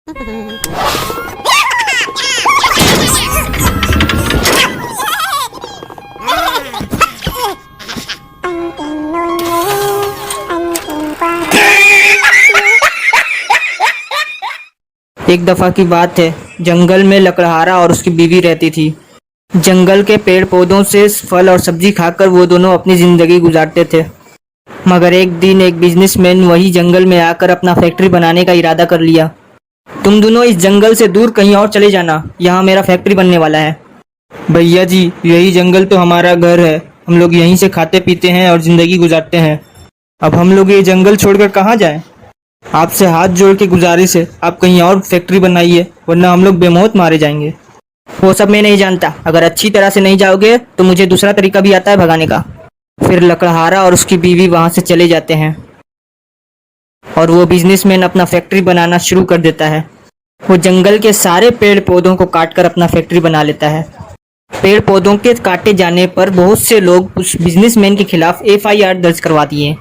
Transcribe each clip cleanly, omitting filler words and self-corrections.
एक दफा की बात है, जंगल में लकड़हारा और उसकी बीवी रहती थी। जंगल के पेड़ पौधों से फल और सब्जी खाकर वो दोनों अपनी जिंदगी गुजारते थे। मगर एक दिन एक बिजनेसमैन वही जंगल में आकर अपना फैक्ट्री बनाने का इरादा कर लिया। तुम दोनों इस जंगल से दूर कहीं और चले जाना, यहाँ मेरा फैक्ट्री बनने वाला है। भैया जी, यही जंगल तो हमारा घर है, हम लोग यहीं से खाते पीते हैं और जिंदगी गुजारते हैं। अब हम लोग ये जंगल छोड़कर कहाँ जाएं? आपसे हाथ जोड़ के गुजारिश है, आप कहीं और फैक्ट्री बनाइए, वरना हम लोग बेमौत मारे जाएंगे। वो सब मैं नहीं जानता, अगर अच्छी तरह से नहीं जाओगे तो मुझे दूसरा तरीका भी आता है भगाने का। फिर लकड़हारा और उसकी बीवी वहां से चले जाते हैं और वो बिजनेसमैन अपना फैक्ट्री बनाना शुरू कर देता है। वो जंगल के सारे पेड़ पौधों को काटकर अपना फैक्ट्री बना लेता है। पेड़ पौधों के काटे जाने पर बहुत से लोग उस बिजनेसमैन के खिलाफ FIR दर्ज करवा दिए।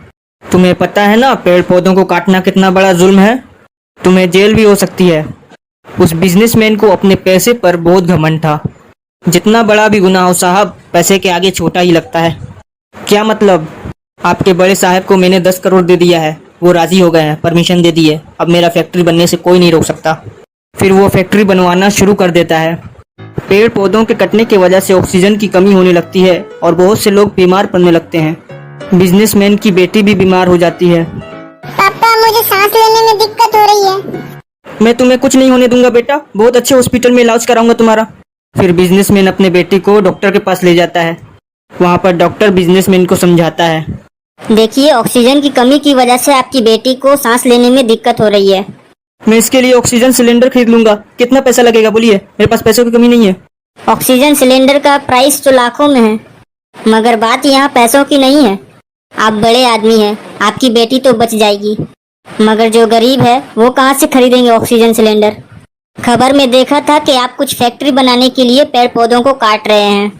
तुम्हें पता है ना, पेड़ पौधों को काटना कितना बड़ा जुल्म है, तुम्हें जेल भी हो सकती है। उस बिजनेसमैन को अपने पैसे पर बहुत घमंड था। जितना बड़ा भी गुनाह हो साहब, पैसे के आगे छोटा ही लगता है। क्या मतलब? आपके बड़े साहब को मैंने 10 करोड़ दे दिया है, वो राजी हो गए हैं, परमिशन दे दी है, अब मेरा फैक्ट्री बनने से कोई नहीं रोक सकता। फिर वो फैक्ट्री बनवाना शुरू कर देता है। पेड़ पौधों के कटने की वजह से ऑक्सीजन की कमी होने लगती है और बहुत से लोग बीमार पड़ने लगते हैं। बिजनेसमैन की बेटी भी बीमार हो जाती है। पापा, मुझे सांस लेने में दिक्कत हो रही है। मैं तुम्हें कुछ नहीं होने दूंगा बेटा, बहुत अच्छे हॉस्पिटल में इलाज कराऊंगा तुम्हारा। फिर बिजनेसमैन अपने बेटी को डॉक्टर के पास ले जाता है। वहाँ पर डॉक्टर बिजनेसमैन को समझाता है, देखिए, ऑक्सीजन की कमी की वजह से आपकी बेटी को सांस लेने में दिक्कत हो रही है। मैं इसके लिए ऑक्सीजन सिलेंडर खरीद लूंगा। कितना पैसा लगेगा बोलिए, मेरे पास पैसों की कमी नहीं है। ऑक्सीजन सिलेंडर का प्राइस तो लाखों में है, मगर बात यहाँ पैसों की नहीं है। आप बड़े आदमी हैं, आपकी बेटी तो बच जाएगी, मगर जो गरीब है वो कहाँ से खरीदेंगे ऑक्सीजन सिलेंडर। खबर में देखा था कि आप कुछ फैक्ट्री बनाने के लिए पेड़ पौधों को काट रहे हैं।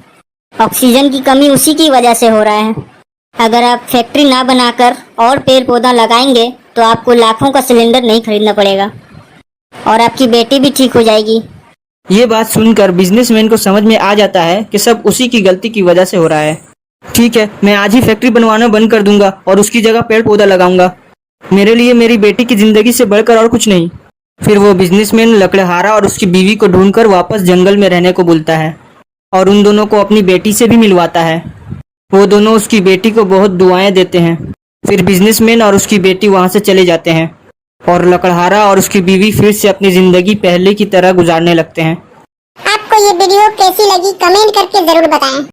ऑक्सीजन की कमी उसी की वजह से हो रहा है। अगर आप फैक्ट्री ना बनाकर और पेड़ पौधा लगाएंगे तो आपको लाखों का सिलेंडर नहीं खरीदना पड़ेगा और आपकी बेटी भी ठीक हो जाएगी। ये बात सुनकर बिजनेसमैन को समझ में आ जाता है कि सब उसी की गलती की वजह से हो रहा है। ठीक है, मैं आज ही फैक्ट्री बनवाना बंद कर दूंगा और उसकी जगह पेड़ पौधा लगाऊंगा। मेरे लिए मेरी बेटी की जिंदगी से बढ़कर और कुछ नहीं। फिर वो बिजनेसमैन लकड़हारा और उसकी बीवी को ढूंढकर वापस जंगल में रहने को बोलता है और उन दोनों को अपनी बेटी से भी मिलवाता है। वो दोनों उसकी बेटी को बहुत दुआएं देते हैं। फिर बिजनेसमैन और उसकी बेटी वहां से चले जाते हैं और लकड़हारा और उसकी बीवी फिर से अपनी जिंदगी पहले की तरह गुजारने लगते हैं। आपको ये वीडियो कैसी लगी कमेंट करके जरूर बताएं।